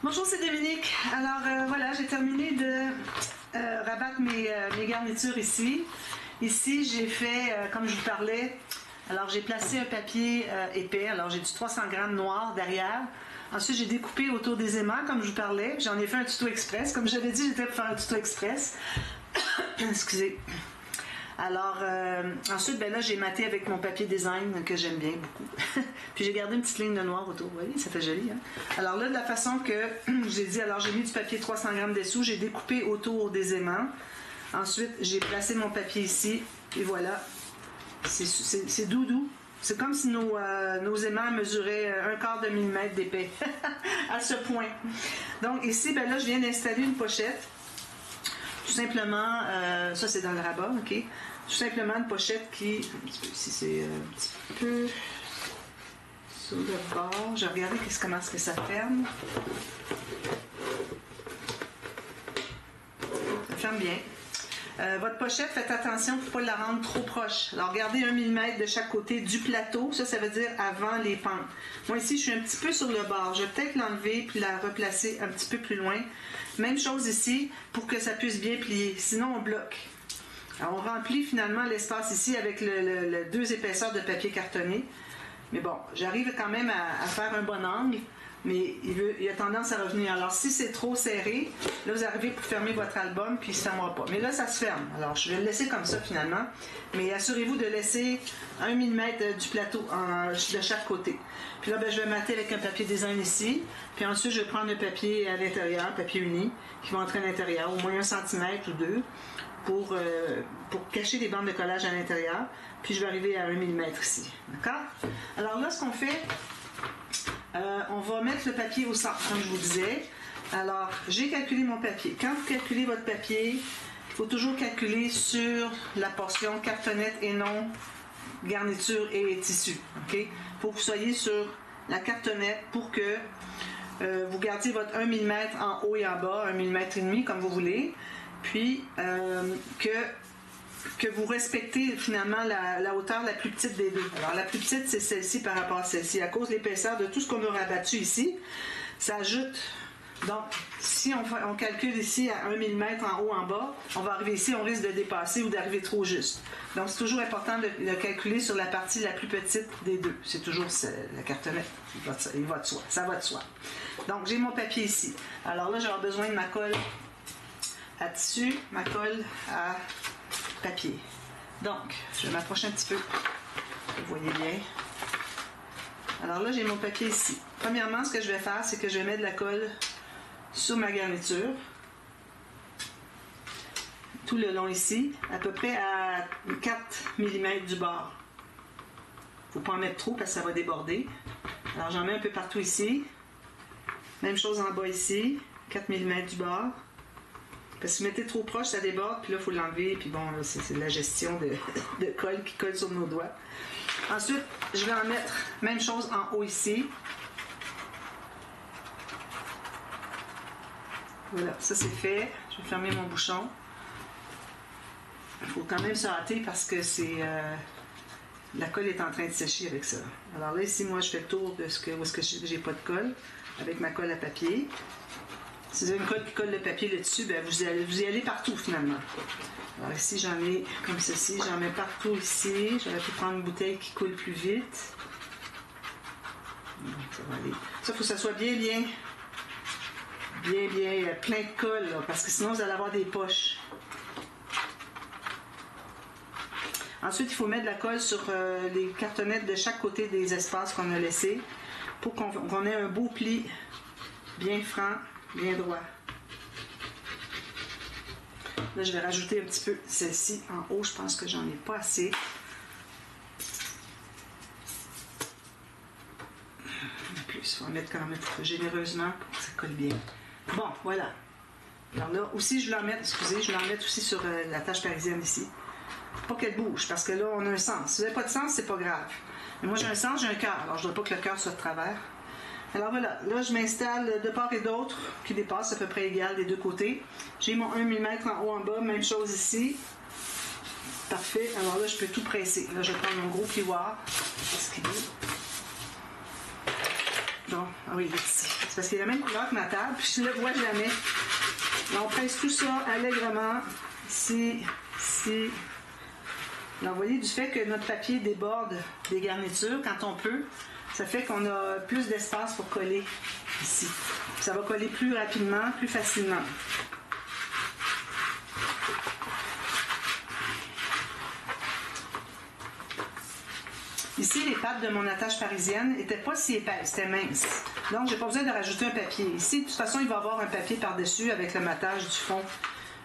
Bonjour, c'est Dominique. Alors voilà, j'ai terminé de rabattre mes garnitures ici. Ici, j'ai fait, comme je vous parlais, alors j'ai placé un papier épais. Alors j'ai du 300 grammes noir derrière. Ensuite, j'ai découpé autour des aimants, comme je vous parlais. J'en ai fait un tuto express. Comme j'avais dit, j'étais pour faire un tuto express. Excusez. Alors, ensuite, ben là, j'ai maté avec mon papier design que j'aime bien beaucoup. Puis j'ai gardé une petite ligne de noir autour. Vous voyez, ça fait joli. Hein? Alors là, de la façon que j'ai dit, alors j'ai mis du papier 300 grammes dessous, j'ai découpé autour des aimants. Ensuite, j'ai placé mon papier ici. Et voilà. C'est doudou. C'est comme si nos aimants mesuraient 1/4 de millimètre d'épais. À ce point. Donc ici, ben là, je viens d'installer une pochette. Tout simplement, ça c'est dans le rabat, ok? Tout simplement une pochette qui, un petit peu ici, c'est un petit peu sur le bord. Je vais regarder comment est-ce que ça ferme. Ça ferme bien. Votre pochette, faites attention pour ne pas la rendre trop proche. Alors, gardez 1 mm de chaque côté du plateau. Ça veut dire avant les pentes. Moi, ici, je suis un petit peu sur le bord. Je vais peut-être l'enlever puis la replacer un petit peu plus loin. Même chose ici pour que ça puisse bien plier. Sinon, on bloque. Alors, on remplit finalement l'espace ici avec le 2 épaisseurs de papier cartonné. Mais bon, j'arrive quand même à faire un bon angle. Mais il a tendance à revenir. Alors, si c'est trop serré, là, vous arrivez pour fermer votre album, puis ça ne va pas. Mais là, ça se ferme. Alors, je vais le laisser comme ça, finalement. Mais assurez-vous de laisser 1 mm du plateau de chaque côté. Puis là, ben, je vais mater avec un papier design ici. Puis ensuite, je vais prendre le papier à l'intérieur, papier uni, qui va entrer à l'intérieur, au moins 1 cm ou 2, pour cacher les bandes de collage à l'intérieur. Puis, je vais arriver à 1 mm ici. D'accord? Alors là, ce qu'on fait... on va mettre le papier au centre, comme je vous disais. Alors, j'ai calculé mon papier. Quand vous calculez votre papier, il faut toujours calculer sur la portion cartonnette et non garniture et tissu. Okay? Faut que vous soyez sur la cartonnette pour que vous gardiez votre 1 mm en haut et en bas, 1 mm et demi, comme vous voulez. Puis, que vous respectez finalement la hauteur la plus petite des deux. Alors la plus petite, c'est celle-ci par rapport à celle-ci. À cause de l'épaisseur de tout ce qu'on a rabattu ici, ça ajoute. Donc, si on calcule ici à 1 mm en haut, en bas, on va arriver ici, on risque de dépasser ou d'arriver trop juste. Donc, c'est toujours important de calculer sur la partie la plus petite des deux. C'est toujours la cartonnette. Il va de soi. Ça va de soi. Donc, j'ai mon papier ici. Alors là, j'aurai besoin de ma colle à tissu, ma colle à papier. Donc, je vais m'approcher un petit peu. Vous voyez bien. Alors là, j'ai mon papier ici. Premièrement, ce que je vais faire, c'est que je vais mettre de la colle sur ma garniture. Tout le long ici, à peu près à 4 mm du bord. Il ne faut pas en mettre trop parce que ça va déborder. Alors, j'en mets un peu partout ici. Même chose en bas ici, 4 mm du bord. Parce que si vous mettez trop proche, ça déborde, puis là, il faut l'enlever, puis bon, c'est de la gestion de colle qui colle sur nos doigts. Ensuite, je vais en mettre, même chose en haut ici. Voilà, ça c'est fait. Je vais fermer mon bouchon. Il faut quand même se hâter parce que la colle est en train de sécher avec ça. Alors là, ici, moi, je fais le tour de où est-ce que j'ai pas de colle, avec ma colle à papier. Si vous avez une colle qui colle le papier là-dessus, ben vous y allez partout finalement. Alors ici, j'en ai comme ceci, j'en mets partout ici. J'aurais pu prendre une bouteille qui coule plus vite. Ça va aller. Ça, il faut que ça soit bien plein de colle, là, parce que sinon, vous allez avoir des poches. Ensuite, il faut mettre de la colle sur les cartonnettes de chaque côté des espaces qu'on a laissés pour qu'on ait un beau pli bien franc, bien droit. Là, je vais rajouter un petit peu celle-ci en haut. Je pense que j'en ai pas assez. Plus, il faut en mettre quand même généreusement pour que ça colle bien. Bon, voilà. Alors là, aussi, je vais en mettre, excusez, je vais en mettre aussi sur la tâche parisienne ici. Pas qu'elle bouge, parce que là, on a un sens. Si vous n'avez pas de sens, c'est pas grave. Mais moi, j'ai un sens, j'ai un cœur. Alors, je ne veux pas que le cœur soit de travers. Alors voilà, là je m'installe de part et d'autre, qui dépasse à peu près égal des deux côtés. J'ai mon 1 mm en haut en bas, même chose ici. Parfait, alors là je peux tout presser. Là je vais prendre mon gros plioir. Est-ce qu'il est? Non, ah oui, il est ici. parce qu'il a la même couleur que ma table, puis je ne le vois jamais. Là, on presse tout ça allègrement, ici, ici. Là, vous voyez, du fait que notre papier déborde des garnitures, quand on peut, ça fait qu'on a plus d'espace pour coller ici. Ça va coller plus rapidement, plus facilement. Ici, les pattes de mon attache parisienne n'étaient pas si épaisses, c'était mince. Donc, je n'ai pas besoin de rajouter un papier. Ici, de toute façon, il va y avoir un papier par-dessus avec le matage du fond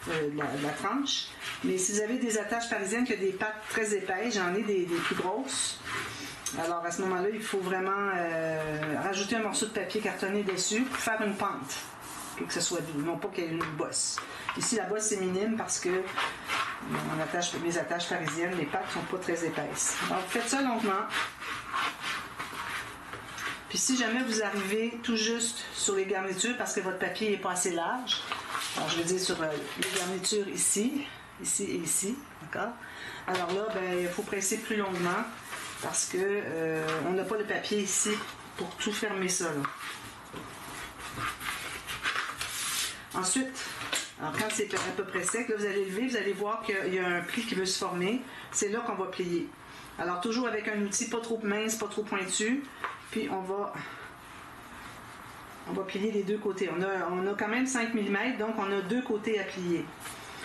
de la tranche. Mais si vous avez des attaches parisiennes qui ont des pattes très épaisses, j'en ai des plus grosses. Alors, à ce moment-là, il faut vraiment rajouter un morceau de papier cartonné dessus pour faire une pente, que ce soit doux, non pas qu'il y ait une bosse. Ici, la bosse est minime parce que mes attaches parisiennes, les pattes ne sont pas très épaisses. Alors, faites ça longuement. Puis si jamais vous arrivez tout juste sur les garnitures parce que votre papier n'est pas assez large, alors je veux dire sur les garnitures ici, ici et ici, d'accord? Alors là, il faut presser plus longuement parce que on n'a pas de papier ici pour tout fermer ça, là. Ensuite, alors quand c'est à peu près sec, là, vous allez lever, vous allez voir qu'il y a un pli qui veut se former. C'est là qu'on va plier. Alors toujours avec un outil pas trop mince, pas trop pointu. Puis on va plier les deux côtés. On a quand même 5 mm, donc on a deux côtés à plier.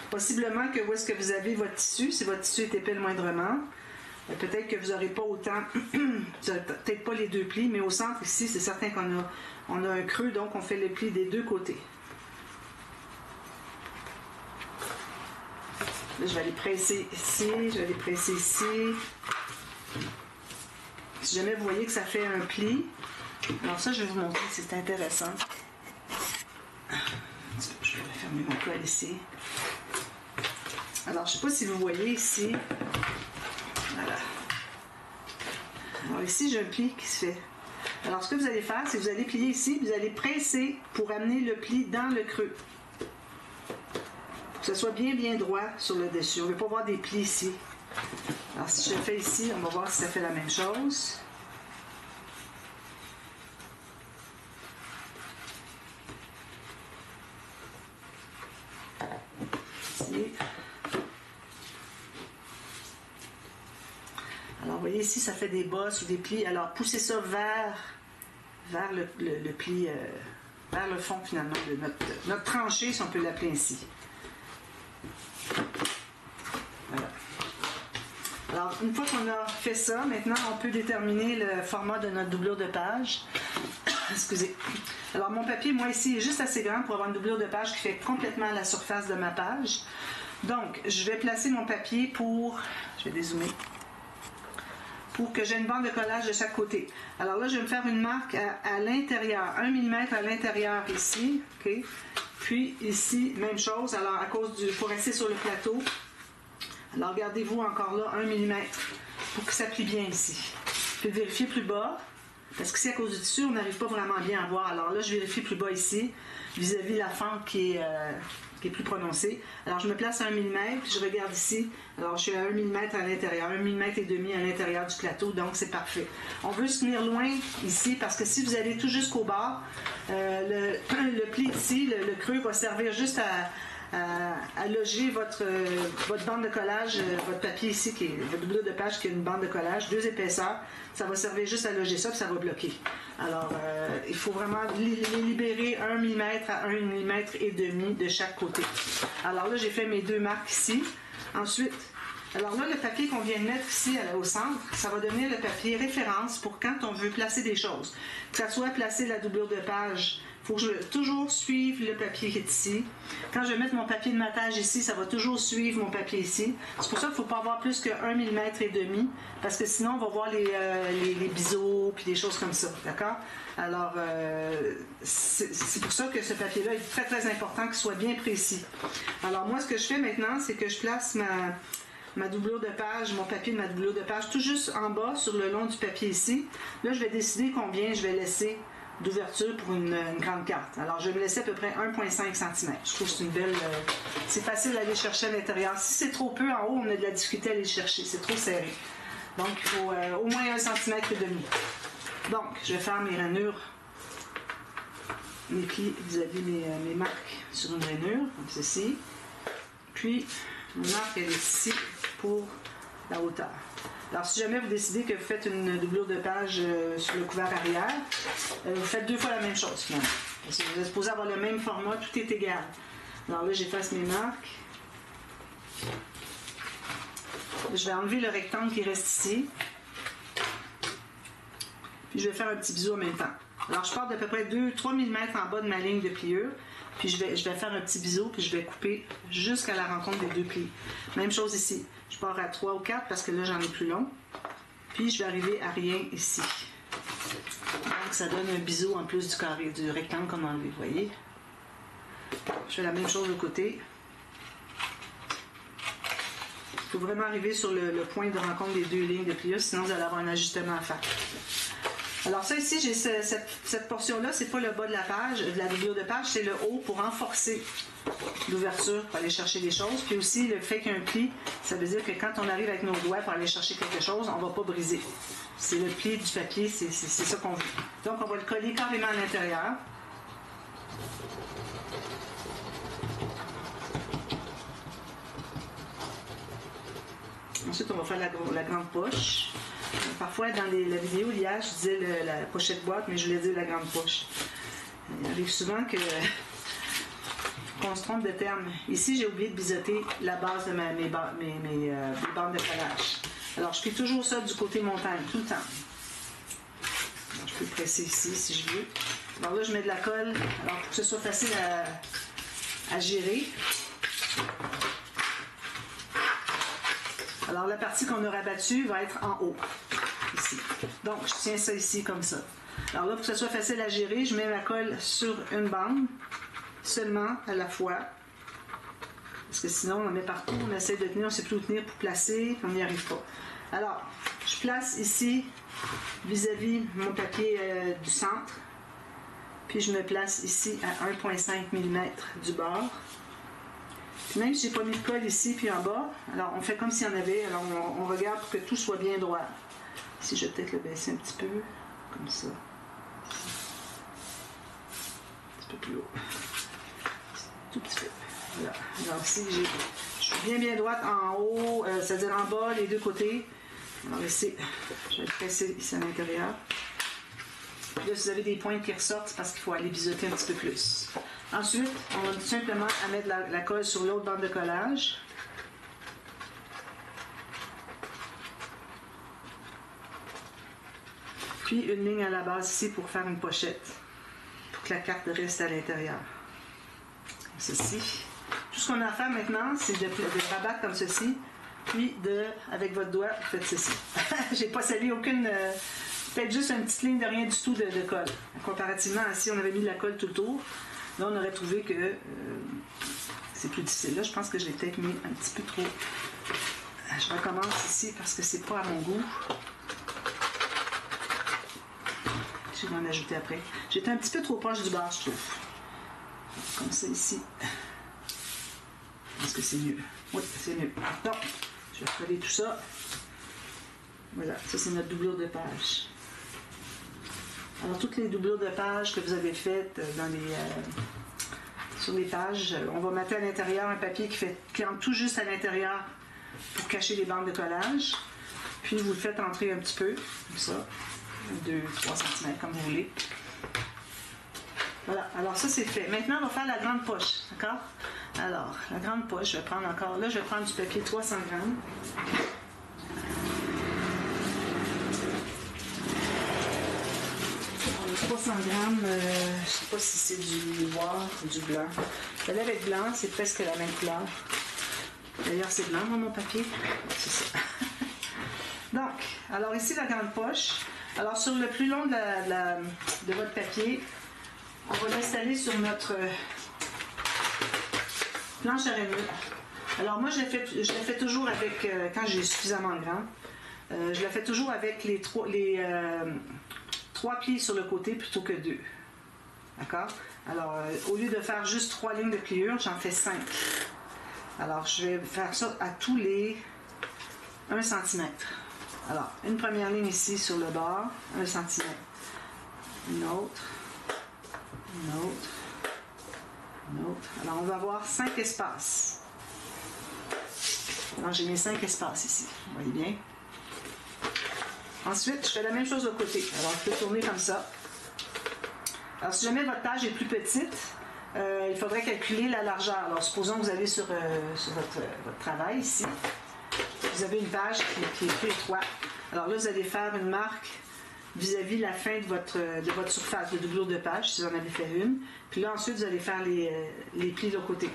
Possiblement que où est-ce que vous avez votre tissu, si votre tissu est épais le moindrement, peut-être que vous n'aurez pas autant, peut-être pas les deux plis, mais au centre ici, c'est certain qu'on a un creux, donc on fait le pli des deux côtés. Là, je vais aller presser ici, je vais aller presser ici. Si jamais vous voyez que ça fait un pli, alors ça, je vais vous montrer, c'est intéressant. Je vais fermer mon colle ici. Alors, je ne sais pas si vous voyez ici. Voilà. Alors ici, j'ai un pli qui se fait. Alors, ce que vous allez faire, c'est que vous allez plier ici, vous allez presser pour amener le pli dans le creux. Pour que ce soit bien, bien droit sur le dessus. On ne veut pas voir des plis ici. Alors, si je le fais ici, on va voir si ça fait la même chose. Ici. Alors, vous voyez ici, ça fait des bosses ou des plis. Alors, poussez ça vers le pli, vers le fond, finalement, de notre tranchée, si on peut l'appeler ainsi. Voilà. Alors, une fois qu'on a fait ça, maintenant, on peut déterminer le format de notre doublure de page. Excusez. Alors, mon papier, moi, ici, est juste assez grand pour avoir une doublure de page qui fait complètement la surface de ma page. Donc, je vais placer mon papier pour... Je vais dézoomer. Pour que j'ai une bande de collage de chaque côté. Alors là, je vais me faire une marque à l'intérieur. 1 mm à l'intérieur ici. OK? Puis ici, même chose. Alors, pour rester sur le plateau. Alors, regardez-vous encore là, 1 mm pour que ça plie bien ici. Je vais vérifier plus bas, parce que si à cause du tissu, on n'arrive pas vraiment bien à voir. Alors là, je vérifie plus bas ici, vis-à-vis la fente qui est plus prononcée. Alors, je me place à 1 mm, puis je regarde ici. Alors, je suis à 1 mm à l'intérieur, 1 mm et demi à l'intérieur du plateau, donc c'est parfait. On veut se tenir loin ici, parce que si vous allez tout jusqu'au bord, le pli ici, le creux va servir juste à loger votre bande de collage, votre papier ici, votre doublure de page qui est une bande de collage, 2 épaisseurs, ça va servir juste à loger ça, puis ça va bloquer. Alors, il faut vraiment les libérer 1 mm à 1 mm et demi de chaque côté. Alors là, j'ai fait mes 2 marques ici. Ensuite, alors là, le papier qu'on vient de mettre ici au centre, ça va devenir le papier référence pour quand on veut placer des choses. Que ça soit placer la doublure de page, il faut que je toujours suivre le papier qui est ici. Quand je vais mettre mon papier de matage ici, ça va toujours suivre mon papier ici. C'est pour ça qu'il ne faut pas avoir plus que 1 mm et demi, parce que sinon, on va voir les biseaux puis des choses comme ça. D'accord? Alors, c'est pour ça que ce papier-là est très, très important qu'il soit bien précis. Alors, moi, ce que je fais maintenant, c'est que je place ma doublure de page, mon papier de ma doublure de page, tout juste en bas, sur le long du papier ici. Là, je vais décider combien je vais laisser d'ouverture pour une grande carte. Alors, je vais me laisser à peu près 1,5 cm. Je trouve que c'est une belle... c'est facile d'aller chercher à l'intérieur. Si c'est trop peu en haut, on a de la difficulté à aller chercher. C'est trop serré. Donc, il faut au moins 1,5 cm et demi. Donc, je vais faire mes rainures mes plis vis-à-vis mes marques sur une rainure, comme ceci. Puis, mon marque, elle est ici pour la hauteur. Alors, si jamais vous décidez que vous faites une doublure de page sur le couvert arrière, vous faites 2 fois la même chose, finalement. Parce que vous êtes supposé avoir le même format, tout est égal. Alors là, j'efface mes marques. Je vais enlever le rectangle qui reste ici. Puis je vais faire un petit biseau en même temps. Alors, je pars d'à peu près 2-3 mm en bas de ma ligne de pliure. Puis je vais faire un petit biseau, puis je vais couper jusqu'à la rencontre des 2 plis. Même chose ici. Je pars à 3 ou 4 parce que là, j'en ai plus long. Puis je vais arriver à rien ici. Donc, ça donne un biseau en plus du carré, du rectangle qu'on a enlevé, vous voyez? Je fais la même chose de côté. Il faut vraiment arriver sur le point de rencontre des 2 lignes de pliure, sinon vous allez avoir un ajustement à faire. Alors ça ici, j'ai cette portion-là, c'est pas le bas de la page, de la doublure de page, c'est le haut pour renforcer l'ouverture pour aller chercher des choses. Puis aussi, le fait qu'il y a un pli, ça veut dire que quand on arrive avec nos doigts pour aller chercher quelque chose, on ne va pas briser. C'est le pli du papier, c'est ça qu'on veut. Donc on va le coller carrément à l'intérieur. Ensuite, on va faire la grande poche. Parfois, dans la vidéo, hier, je disais la pochette boîte, mais je voulais dire la grande poche. Il arrive souvent qu'on se trompe de terme. Ici, j'ai oublié de biseauter la base de mes bandes de collage. Alors, je fais toujours ça du côté montagne, tout le temps. Alors, je peux presser ici, si je veux. Alors là, je mets de la colle, alors pour que ce soit facile à gérer. Alors, la partie qu'on aura battue va être en haut, ici. Donc, je tiens ça ici comme ça. Alors là, pour que ce soit facile à gérer, je mets ma colle sur une bande, seulement à la fois. Parce que sinon, on en met partout, on essaie de tenir, on ne sait plus où tenir pour placer, on n'y arrive pas. Alors, je place ici, vis-à-vis mon papier du centre, puis je me place ici à 1,5 mm du bord. Puis même si je n'ai pas mis de colle ici puis en bas, alors on fait comme s'il y en avait, alors on regarde pour que tout soit bien droit. Ici, je vais peut-être le baisser un petit peu, comme ça. Un petit peu plus haut. Tout petit peu. Voilà. Alors ici, je suis bien droite en haut, c'est-à-dire en bas, les 2 côtés. Alors ici, je vais le presser ici à l'intérieur. Là, si vous avez des pointes qui ressortent, c'est parce qu'il faut aller biseauter un petit peu plus. Ensuite, on va tout simplement mettre la colle sur l'autre bande de collage. Puis une ligne à la base ici pour faire une pochette, pour que la carte reste à l'intérieur. Comme ceci. Tout ce qu'on a à faire maintenant, c'est de rabattre comme ceci, puis avec votre doigt, vous faites ceci. J'ai pas sali aucune... peut-être juste une petite ligne de rien du tout de colle. Comparativement à si on avait mis de la colle tout le tour, là on aurait trouvé que c'est plus difficile. Là, je pense que je l'ai peut-être mis un petit peu trop. Je recommence ici parce que c'est pas à mon goût. Je vais en ajouter après. J'étais un petit peu trop proche du bord, je trouve. Comme ça ici. Est-ce que c'est mieux? Oui, c'est mieux. Donc, je vais coller tout ça. Voilà, ça c'est notre doublure de page. Alors, toutes les doublures de page que vous avez faites sur les pages, on va mettre à l'intérieur un papier qui entre tout juste à l'intérieur pour cacher les bandes de collage. Puis, vous le faites entrer un petit peu, comme ça, 2-3 cm, comme vous voulez. Voilà, alors ça c'est fait. Maintenant, on va faire la grande poche, d'accord? Alors, la grande poche, je vais prendre encore, là je vais prendre du papier 300 grammes. 300 grammes, je ne sais pas si c'est du noir ou du blanc. Je vais aller avec blanc, c'est presque la même couleur. D'ailleurs, c'est blanc, mon papier. C'est ça. Donc, alors ici, la grande poche. Alors, sur le plus long de votre papier, on va l'installer sur notre planche à rainure. Alors, moi, je la fais toujours avec, quand j'ai suffisamment grand, je la fais toujours avec les 3 pieds sur le côté plutôt que 2. D'accord? Alors, au lieu de faire juste 3 lignes de pliure, j'en fais 5. Alors, je vais faire ça à tous les 1 cm. Alors, une première ligne ici sur le bord, 1 cm. Une autre. Une autre. Une autre. Alors, on va avoir 5 espaces. Alors, j'ai mes 5 espaces ici. Vous voyez bien? Ensuite, je fais la même chose de l'autre côté. Alors, je peux tourner comme ça. Alors, si jamais votre page est plus petite, il faudrait calculer la largeur. Alors, supposons que vous allez sur votre travail ici. Vous avez une page qui est plus étroite. Alors là, vous allez faire une marque vis-à-vis la fin de votre surface de doublure de page, si vous en avez fait une. Puis là, ensuite, vous allez faire les plis de l'autre côté.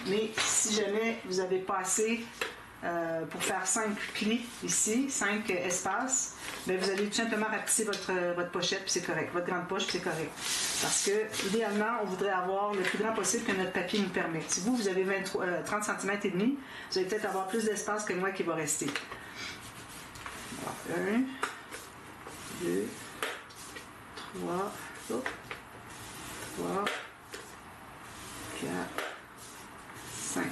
Mais si jamais vous n'avez pas assez pour faire 5 plis ici, 5 espaces, bien, vous allez tout simplement rapetisser votre pochette, puis c'est correct. Votre grande poche, puis c'est correct. Parce que, idéalement, on voudrait avoir le plus grand possible que notre papier nous permette. Si vous avez 30 cm et demi, vous allez peut-être avoir plus d'espace que moi qui va rester. Alors, 1, 2, 3, 3, 4, 5.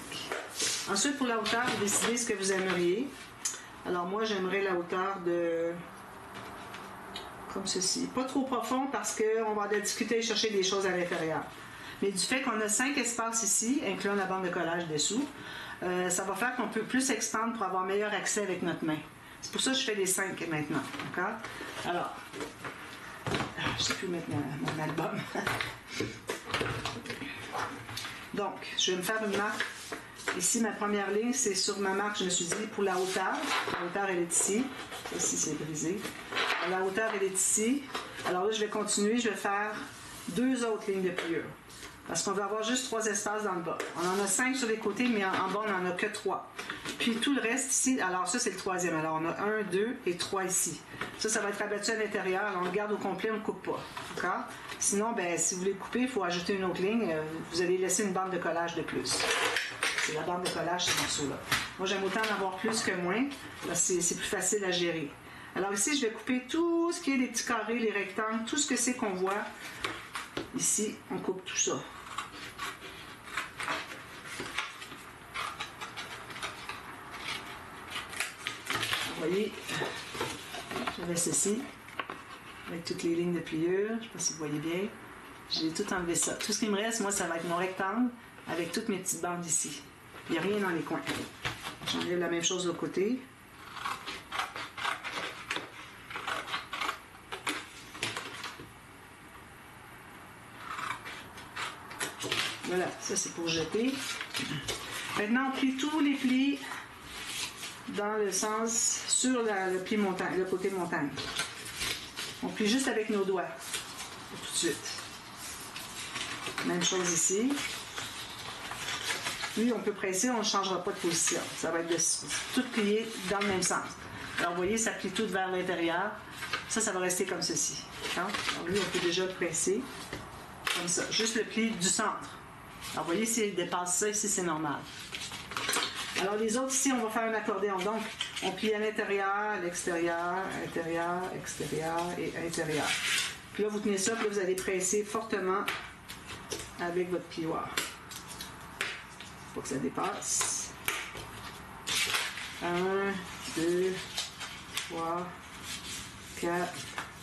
Ensuite, pour la hauteur, vous décidez ce que vous aimeriez. Alors moi, j'aimerais la hauteur de... comme ceci. Pas trop profond parce qu'on va discuter et chercher des choses à l'intérieur. Mais du fait qu'on a 5 espaces ici, incluant la bande de collage dessous, ça va faire qu'on peut plus expandre pour avoir meilleur accès avec notre main. C'est pour ça que je fais les 5 maintenant. D'accord? Alors, je ne sais plus mettre mon album. Donc, je vais me faire une marque. Ici, ma première ligne, c'est sur ma marque, je me suis dit, pour la hauteur. La hauteur, elle est ici. Ici, c'est brisé. La hauteur, elle est ici. Alors là, je vais continuer. Je vais faire 2 autres lignes de pliure. Parce qu'on va avoir juste 3 espaces dans le bas. On en a 5 sur les côtés, mais en bas, on n'en a que 3. Puis tout le reste ici, alors ça, c'est le 3e. Alors, on a 1, 2 et 3 ici. Ça va être abattu à l'intérieur. Alors, on le garde au complet, on ne le coupe pas. D'accord? Sinon, ben, si vous voulez le couper, il faut ajouter une autre ligne. Vous allez laisser une bande de collage de plus. C'est la bande de collage, ce morceau-là. Moi, j'aime autant en avoir plus que moins, parce que c'est plus facile à gérer. Alors ici, je vais couper tout ce qui est les petits carrés, les rectangles, tout ce que c'est qu'on voit. Ici, on coupe tout ça. Vous voyez, j'avais ceci, avec toutes les lignes de pliure. Je ne sais pas si vous voyez bien. J'ai tout enlevé ça. Tout ce qui me reste, moi, ça va être mon rectangle avec toutes mes petites bandes ici. Il n'y a rien dans les coins. J'enlève la même chose de l'autre côté. Voilà, ça c'est pour jeter. Maintenant, on plie tous les plis dans le sens sur le pli montagne, le côté montagne. On plie juste avec nos doigts. Tout de suite. Même chose ici. Lui, on peut presser, on ne changera pas de position. Ça va être tout plié dans le même sens. Alors, vous voyez, ça plie tout vers l'intérieur. Ça va rester comme ceci. Alors, lui, on peut déjà le presser. Comme ça. Juste le pli du centre. Alors, vous voyez, s'il dépasse ça, ici, c'est normal. Alors, les autres, ici, on va faire un accordéon. Donc, on plie à l'intérieur, l'extérieur, intérieur, extérieur et intérieur. Puis là, vous tenez ça, puis là, vous allez presser fortement avec votre plioir. Pour que ça dépasse. 1, 2, 3, 4,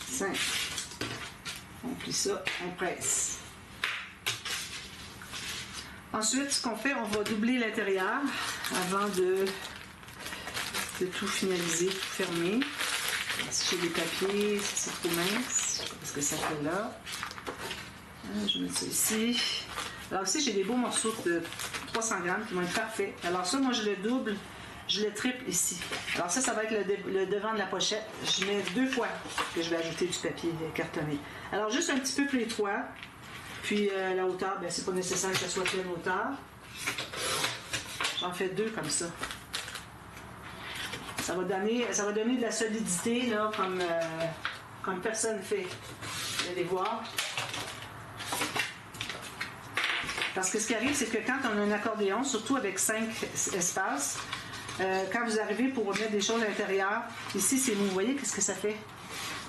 5. On plie ça, on presse. Ensuite, ce qu'on fait, on va doubler l'intérieur avant de tout finaliser, tout fermer. Si j'ai des papiers, si c'est trop mince, parce que ça fait là. Je vais mettre ça ici. Alors ici, j'ai des beaux morceaux de 300 grammes qui vont être parfaits. Alors ça, moi, je le double, je le triple ici. Alors ça va être le devant de la pochette. Je mets 2 fois que je vais ajouter du papier cartonné. Alors juste un petit peu plus étroit. Puis la hauteur, bien, c'est pas nécessaire que ce soit pleine hauteur. J'en fais 2 comme ça. Ça va donner de la solidité, là, comme personne fait. Vous allez voir. Parce que ce qui arrive, c'est que quand on a un accordéon, surtout avec 5 espaces, quand vous arrivez pour mettre des choses à l'intérieur, ici c'est mou, vous voyez qu'est-ce que ça fait?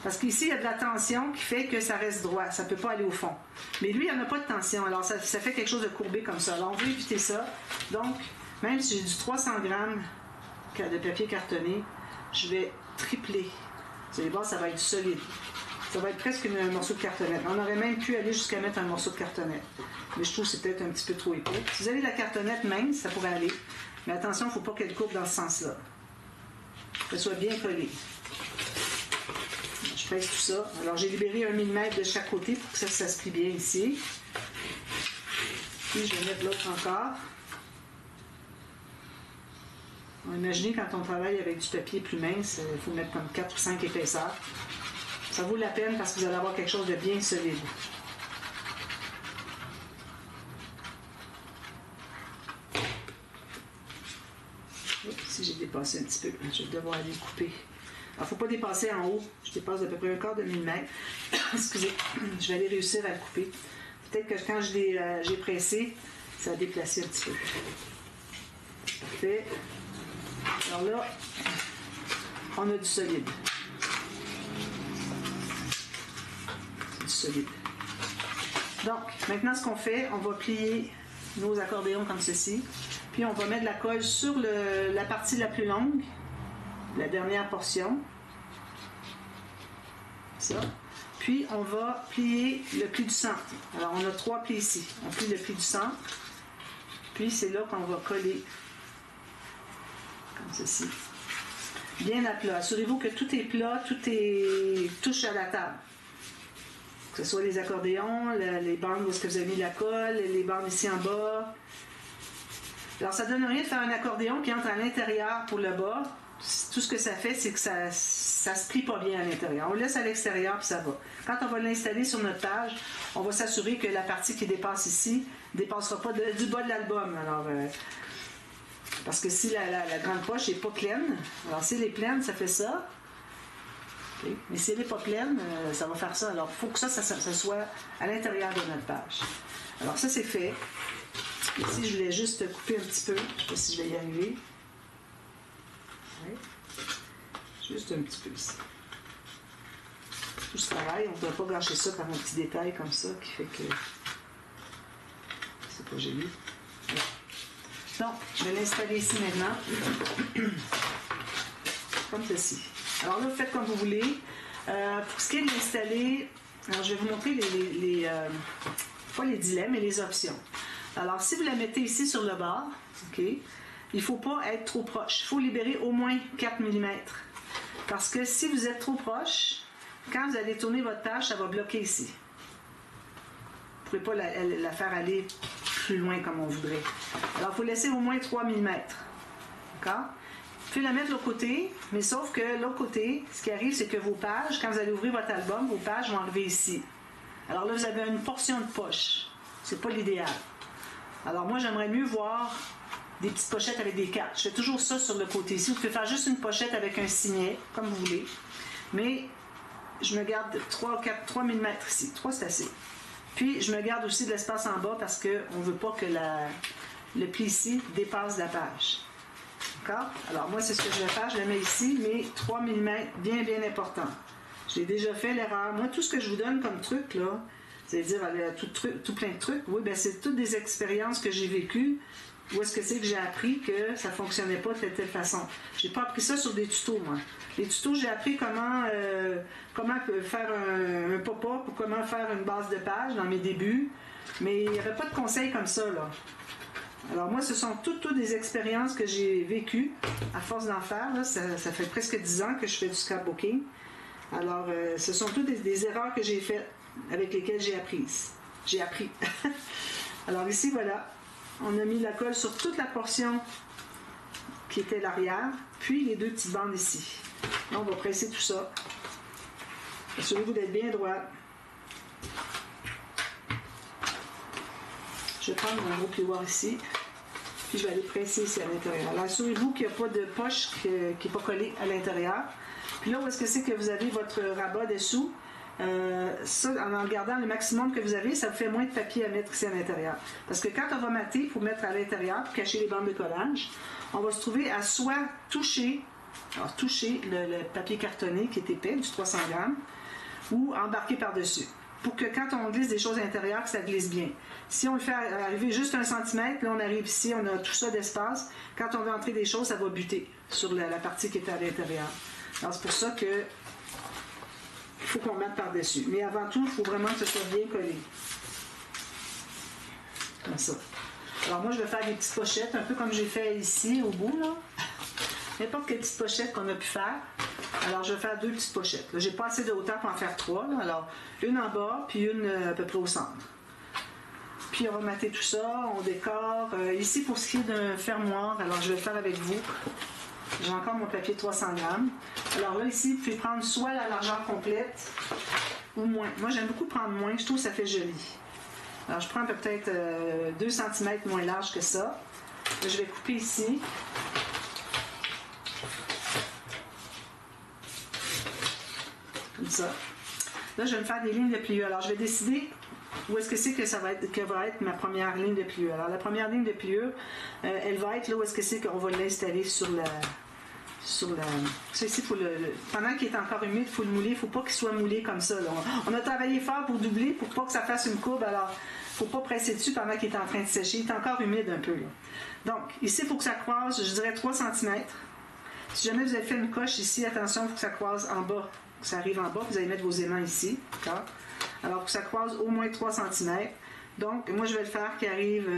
Parce qu'ici, il y a de la tension qui fait que ça reste droit, ça ne peut pas aller au fond. Mais lui, il n'y en a pas de tension, alors ça fait quelque chose de courbé comme ça. Alors on veut éviter ça. Donc, même si j'ai du 300 grammes de papier cartonné, je vais tripler. Vous allez voir, ça va être solide. Ça va être presque un morceau de cartonnette. On aurait même pu aller jusqu'à mettre un morceau de cartonnette. Mais je trouve que c'est peut-être un petit peu trop épais. Si vous avez de la cartonnette mince, ça pourrait aller. Mais attention, il ne faut pas qu'elle courbe dans ce sens-là. Qu'elle soit bien collée. Je pèse tout ça. Alors, j'ai libéré 1 mm de chaque côté pour que ça se plie bien ici. Puis, je vais mettre l'autre encore. Imaginez quand on travaille avec du papier plus mince, il faut mettre comme 4 ou 5 épaisseurs. Ça vaut la peine parce que vous allez avoir quelque chose de bien solide. Si j'ai dépassé un petit peu, je vais devoir aller couper. Alors, il ne faut pas dépasser en haut. Je dépasse d'à peu près 1/4 de millimètre. Excusez, je vais aller réussir à le couper. Peut-être que quand j'ai pressé, ça a déplacé un petit peu. Parfait. Alors là, on a du solide. C'est du solide. Donc, maintenant, ce qu'on fait, on va plier nos accordéons comme ceci. Puis, on va mettre la colle sur la partie la plus longue, la dernière portion. Ça. Puis, on va plier le pli du centre. Alors, on a 3 plis ici. On plie le pli du centre. Puis, c'est là qu'on va coller comme ceci. Bien à plat. Assurez-vous que tout est plat, touche à la table. Que ce soit les accordéons, les bandes où est-ce que vous avez mis la colle, les bandes ici en bas. Alors, ça ne donne rien de faire un accordéon qui entre à l'intérieur pour le bas. Tout ce que ça fait, c'est que ça ne se plie pas bien à l'intérieur. On le laisse à l'extérieur, puis ça va. Quand on va l'installer sur notre page, on va s'assurer que la partie qui dépasse ici ne dépassera pas du bas de l'album. Alors, parce que si la grande poche n'est pas pleine, alors si elle est pleine, ça fait ça. Okay. Mais si elle n'est pas pleine, ça va faire ça. Alors, il faut que ça soit à l'intérieur de notre page. Alors, ça, c'est fait. Ici, je voulais juste couper un petit peu. Je ne sais pas si je vais y arriver. Oui. Juste un petit peu ici. Tout ce travail, on ne doit pas gâcher ça par un petit détail comme ça qui fait que c'est pas joli. Ouais. Donc, je vais l'installer ici maintenant. Comme ceci. Alors là, vous faites comme vous voulez. Pour ce qui est de l'installer, alors je vais vous montrer pas les dilemmes, mais les options. Alors, si vous la mettez ici sur le bord, OK, il ne faut pas être trop proche. Il faut libérer au moins 4 mm. Parce que si vous êtes trop proche, quand vous allez tourner votre page, ça va bloquer ici. Vous ne pouvez pas la faire aller plus loin comme on voudrait. Alors, il faut laisser au moins 3 mm. D'accord? Vous pouvez la mettre de l'autre côté, mais sauf que l'autre côté, ce qui arrive, c'est que vos pages, quand vous allez ouvrir votre album, vos pages vont arriver ici. Alors là, vous avez une portion de poche. C'est pas l'idéal. Alors moi, j'aimerais mieux voir des petites pochettes avec des cartes. Je fais toujours ça sur le côté ici. Vous pouvez faire juste une pochette avec un signet, comme vous voulez. Mais je me garde 3 mm ici. 3, c'est assez. Puis, je me garde aussi de l'espace en bas parce qu'on ne veut pas que le pli ici dépasse la page. D'accord? Alors, moi, c'est ce que je vais faire. Je le mets ici, mais 3 mm, bien, bien important. J'ai déjà fait l'erreur. Moi, tout ce que je vous donne comme truc, là, c'est-à-dire tout plein de trucs, oui, bien, c'est toutes des expériences que j'ai vécues. Où est-ce que c'est que j'ai appris que ça ne fonctionnait pas de telle façon. Je n'ai pas appris ça sur des tutos, moi. Les tutos, j'ai appris comment faire un pop-up ou comment faire une base de page dans mes débuts. Mais il n'y avait pas de conseils comme ça, là. Alors moi, ce sont toutes des expériences que j'ai vécues. À force d'en faire, là, ça fait presque 10 ans que je fais du scrapbooking. Alors, ce sont toutes des erreurs que j'ai faites avec lesquelles j'ai appris. Alors ici, voilà. On a mis la colle sur toute la portion qui était l'arrière, puis les 2 petites bandes ici. Là, on va presser tout ça. Assurez-vous d'être bien droit. Je vais prendre mon gros plioir ici, puis je vais aller presser ici à l'intérieur. Alors, assurez-vous qu'il n'y a pas de poche qui n'est pas collée à l'intérieur. Puis là, où est-ce que c'est que vous avez votre rabat dessous? Ça, en regardant le maximum que vous avez, ça vous fait moins de papier à mettre ici à l'intérieur. Parce que quand on va mater, pour mettre à l'intérieur, pour cacher les bandes de collage, on va se trouver à soit toucher le papier cartonné qui est épais, du 300 grammes, ou embarquer par-dessus. Pour que quand on glisse des choses à l'intérieur, que ça glisse bien. Si on le fait arriver juste 1 cm, là on arrive ici, on a tout ça d'espace. Quand on veut entrer des choses, ça va buter sur la partie qui est à l'intérieur. Alors c'est pour ça que il faut qu'on mette par-dessus. Mais avant tout, il faut vraiment que ce soit bien collé. Comme ça. Alors moi, je vais faire des petites pochettes, un peu comme j'ai fait ici, au bout, là. N'importe quelle petite pochette qu'on a pu faire. Alors, je vais faire 2 petites pochettes. J'ai pas assez de hauteur pour en faire 3. Là. Alors, une en bas, puis une à peu près au centre. Puis, on va mater tout ça, on décore. Ici, pour ce qui est d'un fermoir, alors je vais le faire avec vous. J'ai encore mon papier de 300 grammes. Alors là, ici, vous pouvez prendre soit la largeur complète ou moins. Moi, j'aime beaucoup prendre moins. Je trouve que ça fait joli. Alors, je prends peut-être 2 cm moins large que ça. Là, je vais couper ici. Comme ça. Là, je vais me faire des lignes de pliure. Alors, je vais décider où est-ce que c'est que ça va être ma première ligne de pliure. Alors, la première ligne de pliure, elle va être là où est-ce que c'est qu'on va l'installer sur la... Ça ici, pendant qu'il est encore humide, il faut le mouler. Il ne faut pas qu'il soit moulé comme ça. Là. On a travaillé fort pour doubler, pour pas que ça fasse une courbe. Alors, il ne faut pas presser dessus pendant qu'il est en train de sécher. Il est encore humide un peu. Là. Donc, ici, il faut que ça croise, je dirais 3 cm. Si jamais vous avez fait une coche ici, attention, il faut que ça croise en bas. Que ça arrive en bas, vous allez mettre vos aimants ici. D'accord? Alors, que ça croise au moins 3 cm. Donc, moi, je vais le faire qui arrive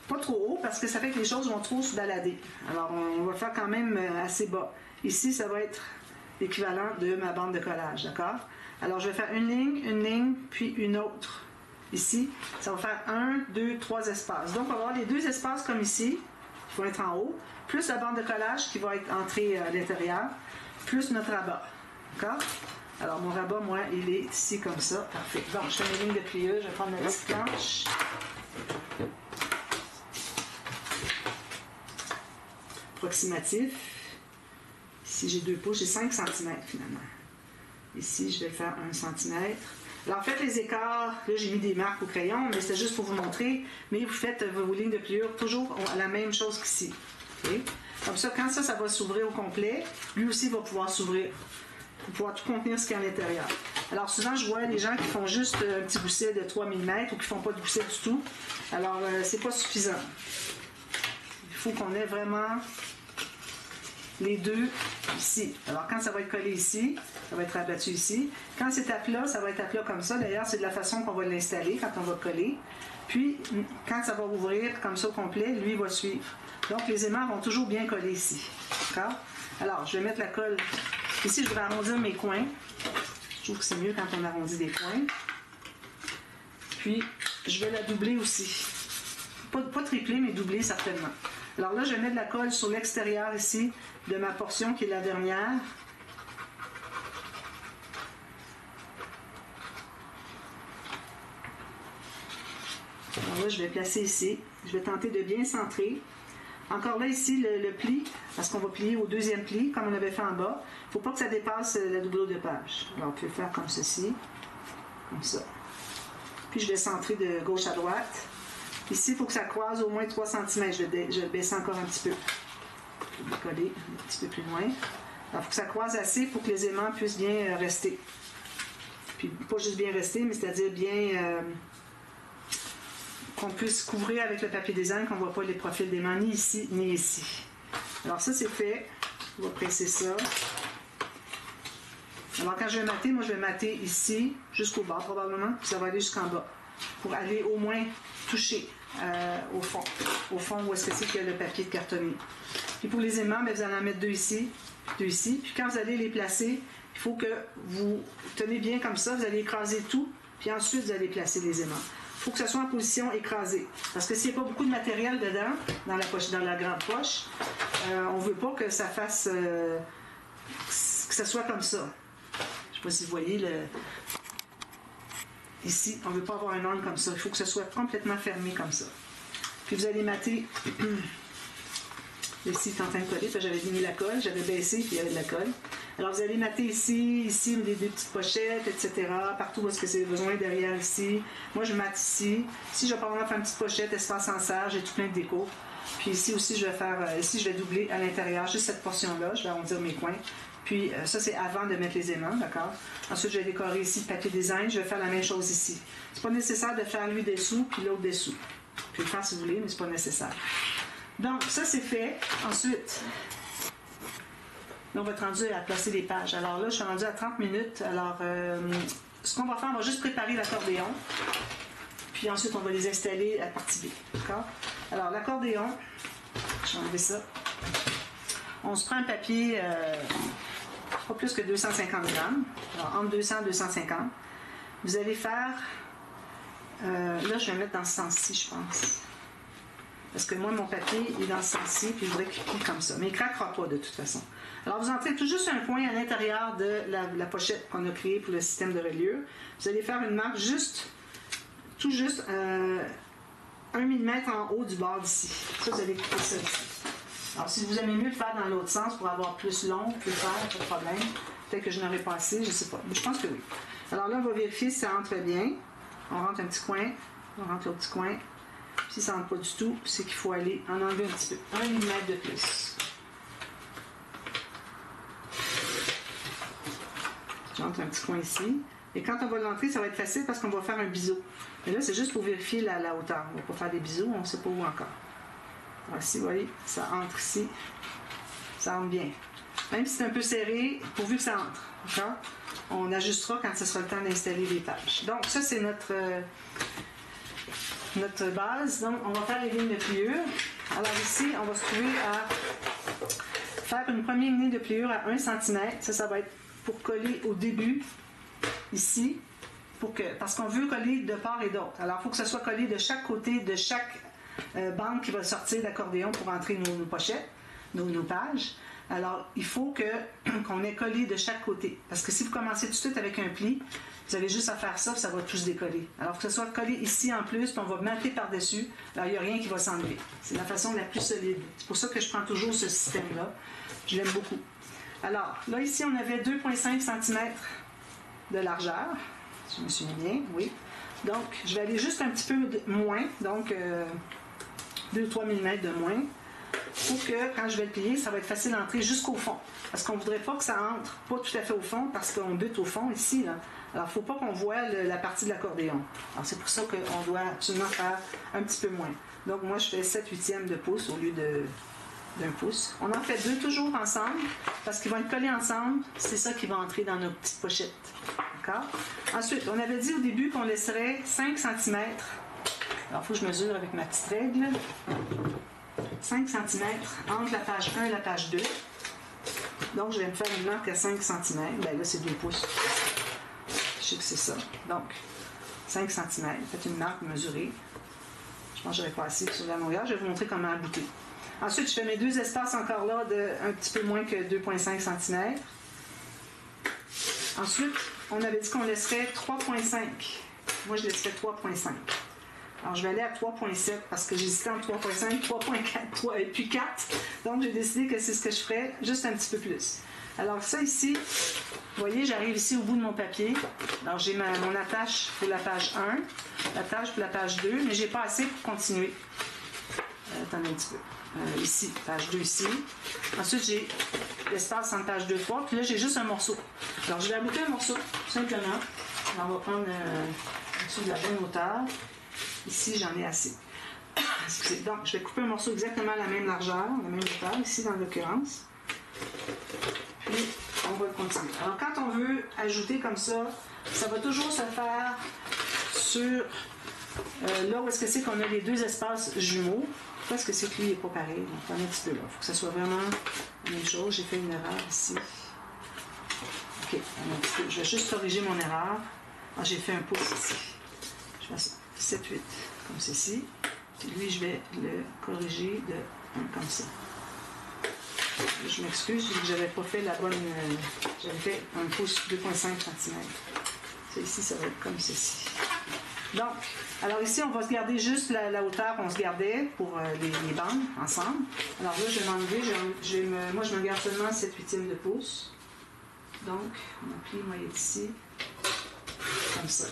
pas trop haut parce que ça fait que les choses vont trop se balader. Alors, on va le faire quand même assez bas. Ici, ça va être l'équivalent de ma bande de collage. D'accord? Alors, je vais faire une ligne, puis une autre. Ici, ça va faire 1, 2, 3 espaces. Donc, on va avoir les 2 espaces comme ici, qui vont être en haut, plus la bande de collage qui va être entrée à l'intérieur, plus notre rabat. D'accord? Alors, mon rabat, moi, il est ici comme ça. Parfait. Bon, je fais mes lignes de pliure. Je vais prendre ma petite planche. Approximatif. Ici, j'ai 2 pouces. J'ai 5 cm, finalement. Ici, je vais faire 1 cm. Alors, faites les écarts. Là, j'ai mis des marques au crayon, mais c'est juste pour vous montrer. Mais vous faites vos lignes de pliure toujours la même chose qu'ici. Okay? Comme ça, quand ça va s'ouvrir au complet, lui aussi va pouvoir s'ouvrir. Pour pouvoir tout contenir ce qu'il y a à l'intérieur. Alors, souvent, je vois des gens qui font juste un petit gousset de 3 mm ou qui ne font pas de gousset du tout. Alors, c'est pas suffisant. Il faut qu'on ait vraiment les 2 ici. Alors, quand ça va être collé ici, ça va être abattu ici. Quand c'est à plat, ça va être à plat comme ça. D'ailleurs, c'est de la façon qu'on va l'installer quand on va coller. Puis, quand ça va ouvrir comme ça au complet, lui va suivre. Donc, les aimants vont toujours bien coller ici. D'accord? Alors, je vais mettre la colle. Ici, je vais arrondir mes coins. Je trouve que c'est mieux quand on arrondit des coins. Puis, je vais la doubler aussi. Pas tripler, mais doubler certainement. Alors là, je vais mettre de la colle sur l'extérieur ici de ma portion qui est la dernière. Alors là, je vais placer ici. Je vais tenter de bien centrer. Encore là, ici, le pli, parce qu'on va plier au 2e pli, comme on avait fait en bas. Il ne faut pas que ça dépasse la doublure de page. Alors, on peut le faire comme ceci, comme ça. Puis, je vais centrer de gauche à droite. Ici, il faut que ça croise au moins 3 cm. Je vais baisser encore un petit peu. Je vais coller un petit peu plus loin. Alors, il faut que ça croise assez pour que les aimants puissent bien rester. Puis, pas juste bien rester, mais c'est-à-dire bien... qu'on puisse couvrir avec le papier design, qu'on ne voit pas les profils d'aimants ni ici, ni ici. Alors ça, c'est fait. On va presser ça. Alors quand je vais mater, moi je vais mater ici, jusqu'au bas probablement, puis ça va aller jusqu'en bas, pour aller au moins toucher au fond où est-ce que c'est qu'il y a le papier de cartonnier. Puis pour les aimants, bien, vous allez en mettre 2 ici, 2 ici. Puis quand vous allez les placer, il faut que vous tenez bien comme ça, vous allez écraser tout, puis ensuite vous allez placer les aimants. Il faut que ça soit en position écrasée. Parce que s'il n'y a pas beaucoup de matériel dedans, dans la grande poche, on ne veut pas que ça fasse... que ça soit comme ça. Je ne sais pas si vous voyez ici, on ne veut pas avoir un angle comme ça. Il faut que ça soit complètement fermé comme ça. Puis vous allez mater... Ici, il est en train de coller, j'avais mis la colle, j'avais baissé, puis il y avait de la colle. Alors, vous allez mater ici, des petites pochettes, etc. Partout où est-ce que c'est besoin, derrière ici. Moi, je mate ici. Ici, je vais probablement faire une petite pochette, espace en serre, j'ai tout plein de déco. Puis ici aussi, je vais faire, ici, je vais doubler à l'intérieur, juste cette portion-là. Je vais arrondir mes coins. Puis ça, c'est avant de mettre les aimants, d'accord? Ensuite, je vais décorer ici le papier design. Je vais faire la même chose ici. C'est pas nécessaire de faire lui dessous, puis l'autre dessous. Vous pouvez le faire si vous voulez, mais c'est pas nécessaire. Donc, ça, c'est fait. Ensuite, Là, on va être rendu à placer les pages. Alors là, je suis rendu à 30 minutes. Alors, ce qu'on va faire, on va juste préparer l'accordéon. Puis ensuite, on va les installer à partie B. D'accord? Alors, l'accordéon, je vais enlever ça. On se prend un papier, pas plus que 250 grammes. Alors, entre 200 et 250. Vous allez faire... là, je vais mettre dans ce sens-ci, je pense. Parce que moi, mon papier est dans ce sens-ci, puis je voudrais qu'il plie comme ça. Mais il ne craquera pas, de toute façon. Alors, vous entrez tout juste un point à l'intérieur de la pochette qu'on a créée pour le système de reliure. Vous allez faire une marque juste, tout juste 1 mm en haut du bord d'ici. Ça, vous allez couper ça ici. Alors, si vous aimez mieux le faire dans l'autre sens pour avoir plus long, plus faire, pas de problème. Peut-être que je n'aurais pas assez, je ne sais pas. Mais je pense que oui. Alors là, on va vérifier si ça entre bien. On rentre un petit coin, on rentre l'autre petit coin. Si ça rentre pas du tout, c'est qu'il faut aller en enlever un petit peu. 1 mm de plus. J'entre un petit coin ici. Et quand on va l'entrer, ça va être facile parce qu'on va faire un biseau. Mais là, c'est juste pour vérifier la hauteur. On ne va pas faire des biseaux, on ne sait pas où encore. Alors ici, vous voyez, ça entre ici. Ça rentre bien. Même si c'est un peu serré, pourvu que ça entre. D'accord? On ajustera quand ce sera le temps d'installer les pages. Donc, ça, c'est notre base. Donc, on va faire les lignes de pliure. Alors ici, on va se trouver à faire une première ligne de pliure à 1 cm. Ça va être pour coller au début, ici, parce qu'on veut coller de part et d'autre. Alors, il faut que ce soit collé de chaque côté, de chaque bande qui va sortir d'accordéon pour entrer nos pochettes, nos pages. Alors, il faut qu'on ait collé de chaque côté. Parce que si vous commencez tout de suite avec un pli, vous avez juste à faire ça, ça va tout se décoller. Alors, il faut que ce soit collé ici en plus, puis on va monter par-dessus. Alors, il n'y a rien qui va s'enlever. C'est la façon la plus solide. C'est pour ça que je prends toujours ce système-là. Je l'aime beaucoup. Alors, là, ici, on avait 2,5 cm de largeur. Je me souviens bien, oui. Donc, je vais aller juste un petit peu moins, donc 2-3 mm de moins, pour que, quand je vais le plier, ça va être facile d'entrer jusqu'au fond. Parce qu'on ne voudrait pas que ça entre pas tout à fait au fond, parce qu'on bute au fond ici, là. Alors, il ne faut pas qu'on voit la partie de l'accordéon. Alors, c'est pour ça qu'on doit absolument faire un petit peu moins. Donc, moi, je fais 7/8 de pouce au lieu d'un pouce. On en fait 2 toujours ensemble, parce qu'ils vont être collés ensemble. C'est ça qui va entrer dans nos petites pochettes. D'accord? Ensuite, on avait dit au début qu'on laisserait 5 cm. Alors, il faut que je mesure avec ma petite règle. 5 cm entre la page 1 et la page 2. Donc, je vais me faire une marque à 5 cm. Bien là, c'est 2 pouces. Je sais que c'est ça. Donc, 5 cm. Faites une marque mesurée. Je pense que j'aurais pas assez sur la longueur. Je vais vous montrer comment abouter. Ensuite, je fais mes 2 espaces encore là de un petit peu moins que 2,5 cm. Ensuite, on avait dit qu'on laisserait 3,5. Moi, je laisserais 3,5. Alors, je vais aller à 3,7 parce que j'hésitais entre 3,5, 3,4 et puis 4. Donc, j'ai décidé que c'est ce que je ferais, juste un petit peu plus. Alors, ça ici, vous voyez, j'arrive ici au bout de mon papier. Alors, j'ai mon attache pour la page 1, l'attache pour la page 2, mais j'ai pas assez pour continuer. Attendez un petit peu. Ici, page 2 ici. Ensuite, j'ai l'espace entre page 2 et 3. Puis là, j'ai juste un morceau. Alors, je vais aboutir un morceau, tout simplement. Alors, on va prendre au-dessus de la bonne hauteur. Ici, j'en ai assez. Excusez. Donc, je vais couper un morceau exactement à la même largeur, la même hauteur, ici dans l'occurrence. Puis, on va continuer. Alors, quand on veut ajouter comme ça va toujours se faire sur là où est-ce que c'est qu'on a les 2 espaces jumeaux. Parce que c'est que lui n'est pas pareil. Donc, on a un petit peu là. Il faut que ça soit vraiment la même chose. J'ai fait une erreur ici. OK. Je vais juste corriger mon erreur. Ah, j'ai fait un pouce ici. Je fais ça. 7, 8, comme ceci. Puis lui, je vais le corriger de 1 comme ça. Je m'excuse, je n'avais pas fait la bonne... j'avais fait un pouce 2,5 cm. Ça ici, ça va être comme ceci. Donc, alors ici, on va se garder juste la hauteur qu'on se gardait pour les bandes ensemble. Alors là, je vais m'enlever. Moi, je me garde seulement 7/8 de pouce. Donc, mon pli, moi, il est ici. Comme ça.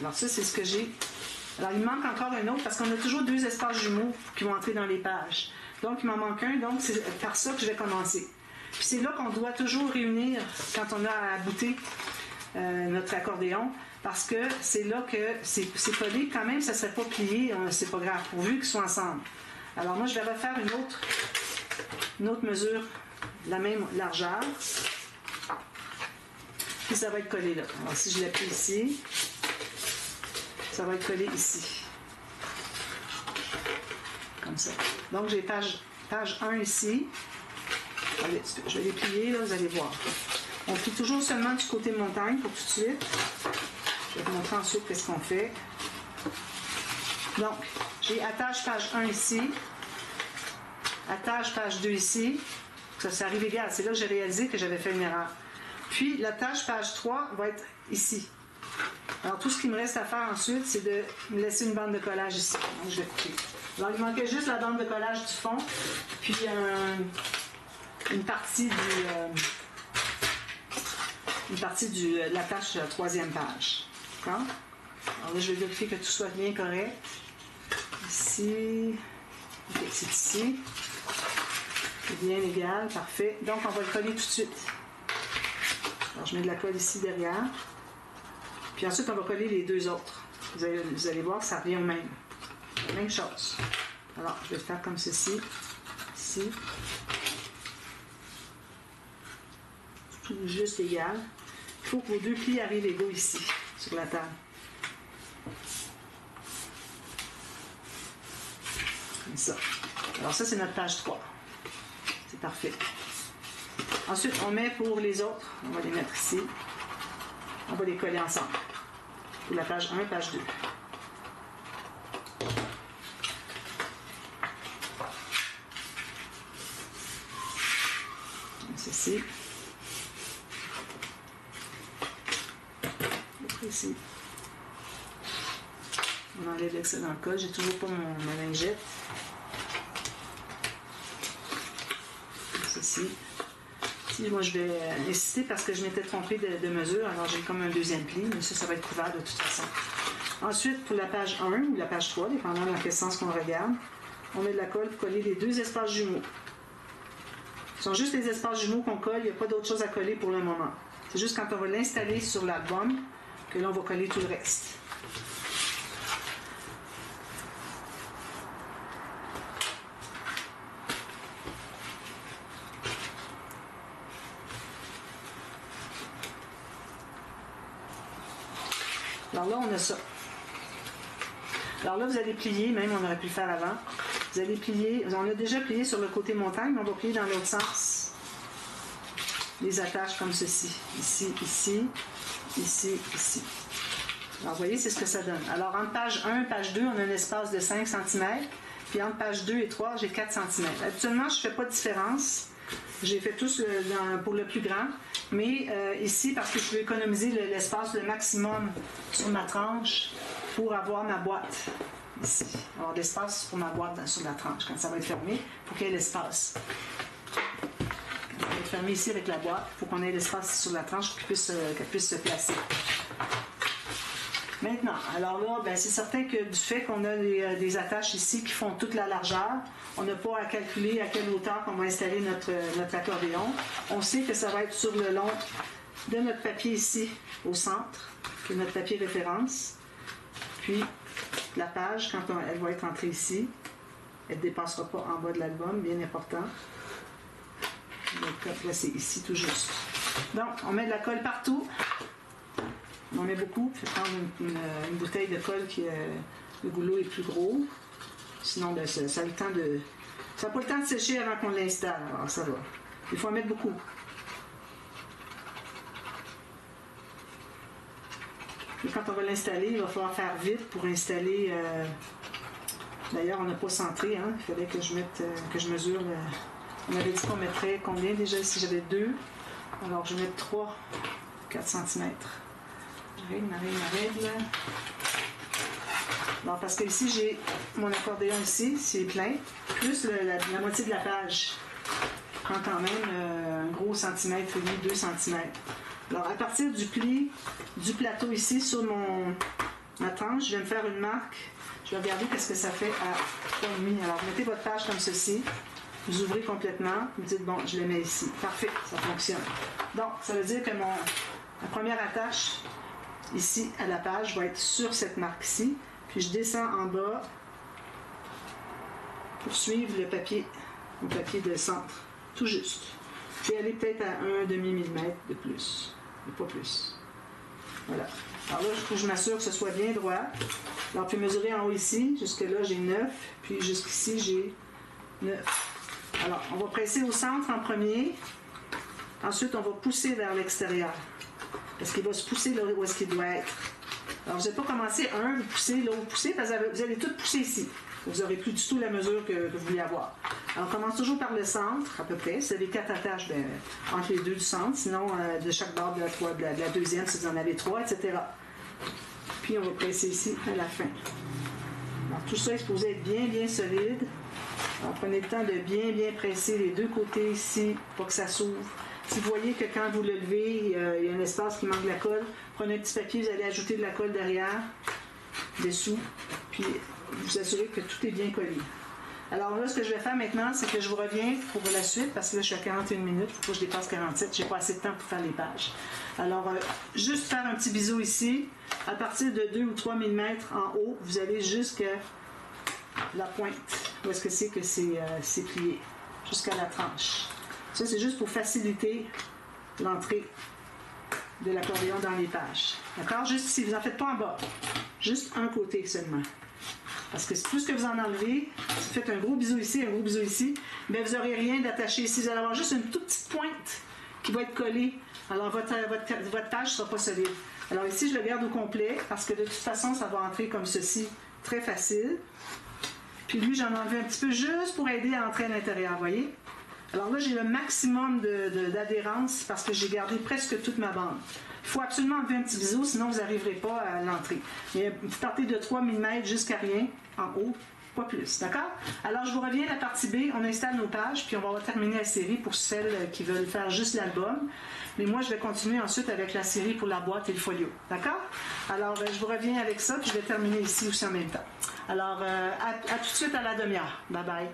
Alors ça, c'est ce que j'ai. Alors, il me manque encore un autre parce qu'on a toujours 2 espaces jumeaux qui vont entrer dans les pages. Donc, il m'en manque un. Donc, c'est par ça que je vais commencer. Puis c'est là qu'on doit toujours réunir quand on a à abouter notre accordéon. Parce que c'est là que c'est collé. Quand même, ça ne serait pas plié. C'est pas grave, pourvu qu'ils soient ensemble. Alors, moi, je vais refaire une autre mesure la même largeur. Puis ça va être collé là. Alors si je l'appuie ici, ça va être collé ici. Comme ça. Donc j'ai page 1 ici. Allez, je vais les plier, là, vous allez voir. On plie toujours seulement du côté montagne pour tout de suite. Je vais vous montrer ensuite qu'est-ce qu'on fait. Donc, j'ai attache page 1 ici, attache page 2 ici. Ça arrive égal. C'est là que j'ai réalisé que j'avais fait une erreur. Puis, l'attache page 3 va être ici. Alors, tout ce qu'il me reste à faire ensuite, c'est de me laisser une bande de collage ici. Donc, je vais couper. Alors, il manquait juste la bande de collage du fond, puis une partie de l'attache de la 3e page. D'accord? Alors là, je vais vérifier que tout soit bien correct. Ici. Ok, c'est ici. C'est bien égal, parfait. Donc, on va le coller tout de suite. Alors, je mets de la colle ici derrière. Puis ensuite, on va coller les deux autres. Vous allez voir que ça revient au même. La même chose. Alors, je vais faire comme ceci. Ici. Tout juste égal. Il faut que vos deux plis arrivent égaux ici, sur la table. Comme ça. Alors ça, c'est notre page 3. C'est parfait. Ensuite, on met pour les autres, on va les mettre ici. On va les coller ensemble. Pour la page 1, page 2. Ceci. Ici. On enlève l'excédent de colle. J'ai toujours pas ma lingette. Ceci. Ici, moi, je vais insister parce que je m'étais trompée de mesure. Alors, j'ai comme un deuxième pli, mais ça va être couvert de toute façon. Ensuite, pour la page 1 ou la page 3, dépendant de quel sens qu'on regarde, on met de la colle pour coller les deux espaces jumeaux. Ce sont juste les espaces jumeaux qu'on colle. Il n'y a pas d'autre chose à coller pour le moment. C'est juste quand on va l'installer sur l'album que là, on va coller tout le reste. Alors là, on a ça. Alors là, vous allez plier, même on aurait pu le faire avant. Vous allez plier, on a déjà plié sur le côté montagne, mais on va plier dans l'autre sens. Les attaches comme ceci. Ici, ici, ici, ici. Alors, vous voyez, c'est ce que ça donne. Alors, entre page 1 et page 2, on a un espace de 5 cm. Puis, entre page 2 et 3, j'ai 4 cm. Habituellement, je ne fais pas de différence. J'ai fait tous pour le plus grand. Mais ici, parce que je veux économiser l'espace le maximum sur ma tranche pour avoir ma boîte. Ici. Avoir de l'espace pour ma boîte sur la tranche. Quand ça va être fermé, il faut qu'il y ait l'espace. Quand ça va être fermé ici avec la boîte, il faut qu'on ait l'espace sur la tranche pour qu'elle puisse se placer. Maintenant, alors là, ben, c'est certain que du fait qu'on a des attaches ici qui font toute la largeur, on n'a pas à calculer à quelle hauteur on va installer notre accordéon. On sait que ça va être sur le long de notre papier ici, au centre, qui est notre papier référence. Puis, la page, quand elle va être entrée ici, elle ne dépassera pas en bas de l'album, bien important. Donc, là, c'est ici tout juste. Donc, on met de la colle partout. On en met beaucoup. Je vais prendre une bouteille de colle qui le goulot est plus gros. Sinon, ben, ça a le temps de. Ça n'a pas le temps de sécher avant qu'on l'installe. Alors, ça va. Il faut en mettre beaucoup. Et quand on va l'installer, il va falloir faire vite pour installer. D'ailleurs, on n'a pas centré. Hein? Il fallait que je mesure. On avait dit qu'on mettrait combien déjà ici? J'avais 2. Alors, je vais mettre 3, 4 cm. Ma règle. Bon, parce que ici, j'ai mon accordéon ici, c'est plein, plus la moitié de la page. Prend quand même un gros centimètre et demi, 2 cm. Alors, à partir du pli du plateau ici, sur ma tranche, je vais me faire une marque. Je vais regarder qu'est-ce que ça fait à 3,5. Alors, mettez votre page comme ceci. Vous ouvrez complètement. Vous dites, bon, je le mets ici. Parfait, ça fonctionne. Donc, ça veut dire que la première attache ici à la page va être sur cette marque-ci. Puis je descends en bas pour suivre le papier de centre. Tout juste. Puis aller peut-être à un demi-millimètre de plus, mais pas plus. Voilà. Alors là, il faut que je m'assure que ce soit bien droit. Alors, puis mesurer en haut ici, jusque-là, j'ai 9, puis jusqu'ici, j'ai 9. Alors, on va presser au centre en premier. Ensuite, on va pousser vers l'extérieur. Parce qu'il va se pousser là où est-ce qu'il doit être. Alors, vous n'allez pas commencer un, vous poussez, l'autre, vous poussez, parce que vous allez tout pousser ici. Vous n'aurez plus du tout la mesure que vous voulez avoir. Alors, on commence toujours par le centre, à peu près. Si vous avez 4 attaches, bien, entre les deux du centre. Sinon, de chaque barre de la deuxième, si vous en avez 3, etc. Puis, on va presser ici à la fin. Alors, tout ça est supposé être bien, bien solide. Alors, prenez le temps de bien, bien presser les deux côtés ici pour que ça s'ouvre. Si vous voyez que quand vous le levez, il y a un espace qui manque de la colle, prenez un petit papier, vous allez ajouter de la colle derrière, dessous, puis vous assurez que tout est bien collé. Alors là, ce que je vais faire maintenant, c'est que je vous reviens pour la suite, parce que là, je suis à 41 minutes, il faut que je dépasse 47, j'ai pas assez de temps pour faire les pages. Alors, juste faire un petit bisou ici. À partir de 2 ou 3 mm en haut, vous allez jusqu'à la pointe. Où est-ce que c'est plié? Jusqu'à la tranche. Ça, c'est juste pour faciliter l'entrée de l'accordéon dans les pages. D'accord? Juste ici, vous n'en faites pas en bas. Juste un côté seulement. Parce que plus que vous en enlevez, si vous faites un gros bisou ici, un gros bisou ici, bien, vous n'aurez rien d'attaché ici. Vous allez avoir juste une toute petite pointe qui va être collée. Alors, votre page ne sera pas solide. Alors ici, je le garde au complet parce que de toute façon, ça va entrer comme ceci, très facile. Puis lui, j'en ai enlevé un petit peu juste pour aider à entrer à l'intérieur, vous voyez? Alors là, j'ai le maximum d'adhérence parce que j'ai gardé presque toute ma bande. Il faut absolument enlever un petit bisou, sinon vous n'arriverez pas à l'entrée. Mais vous partez de 3 mm jusqu'à rien, en haut, pas plus, d'accord? Alors, je vous reviens à la partie B, on installe nos pages, puis on va terminer la série pour celles qui veulent faire juste l'album. Mais moi, je vais continuer ensuite avec la série pour la boîte et le folio, d'accord? Alors, je vous reviens avec ça, puis je vais terminer ici aussi en même temps. Alors, à tout de suite à la demi-heure. Bye bye.